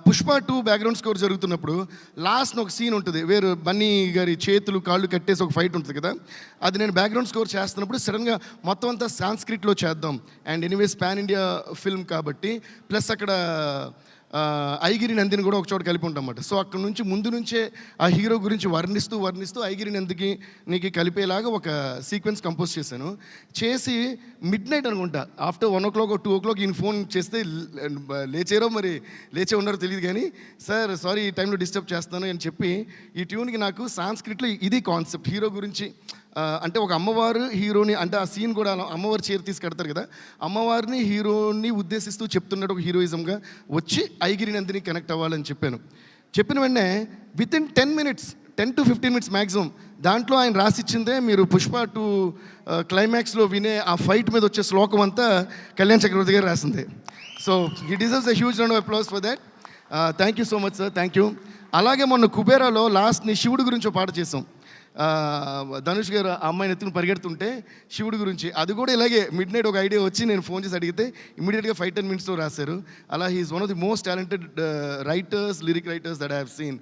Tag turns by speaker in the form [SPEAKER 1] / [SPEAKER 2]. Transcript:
[SPEAKER 1] Pushpa 2 background score జరుగుతున్నప్పుడు last ఒక scene ఉంటుంది, వేరు బన్నీ గారి చేతులు కాళ్ళు కట్టేసి ఒక ఫైట్ ఉంటుంది కదా, అది నేను బ్యాక్గ్రౌండ్ స్కోర్ చేస్తున్నప్పుడు సడన్గా మొత్తం అంతా సాంస్క్రిట్లో చేద్దాం, and anyways pan India film కాబట్టి, ప్లస్ అక్కడ ఐగిరి నందిని కూడా ఒక చోట కలిపి ఉంటాం అన్నమాట. సో అక్కడ నుంచి ముందు నుంచే ఆ హీరో గురించి వర్ణిస్తూ ఐగిరి నందికి నీకు కలిపేలాగా ఒక సీక్వెన్స్ కంపోజ్ చేశాను. చేసి మిడ్ నైట్ అనుకుంటా, ఆఫ్టర్ 1 o'clock 2 o'clock ఈయన ఫోన్ చేస్తే లేచే ఉన్నారో తెలియదు కానీ, సార్ సారీ ఈ టైంలో డిస్టర్బ్ చేస్తాను అని చెప్పి, ఈ ట్యూన్కి నాకు సాంస్క్రిట్లో ఇది కాన్సెప్ట్, హీరో గురించి అంటే ఒక అమ్మవారు హీరోని, అంటే ఆ సీన్ కూడా అమ్మవారు చీర తీసి కడతారు కదా, అమ్మవారిని హీరోని ఉద్దేశిస్తూ చెప్తున్నాడు ఒక హీరోయిజంగా వచ్చి ఐగిరి నందిని కనెక్ట్ అవ్వాలని చెప్పిన వెంటనే వితిన్ 10 to 15 minutes మ్యాక్సిమం దాంట్లో ఆయన రాసిచ్చిందే మీరు పుష్ప 2 క్లైమాక్స్లో వినే ఆ ఫైట్ మీద వచ్చే శ్లోకం అంతా కళ్యాణ్ చక్రవర్తి గారు రాసిందే. So he deserves a huge round of applause for that. Thank you so much sir, thank you. అలాగే మొన్న కుబేరాలో లాస్ట్ని శివుడి గురించి ఒక పాట చేసాం. ధనుష్ గారు ఆ అమ్మాయిని ఎత్తుకుని పరిగెడుతుంటే శివుడి గురించి, అది కూడా ఇలాగే మిడ్ నైట్ ఒక ఐడియా వచ్చి నేను ఫోన్ చేసి అడిగితే ఇమీడియట్గా 5-10 minutesలో రాశారు. అలా he's one of the most talented writers, lyric writers that I have scene.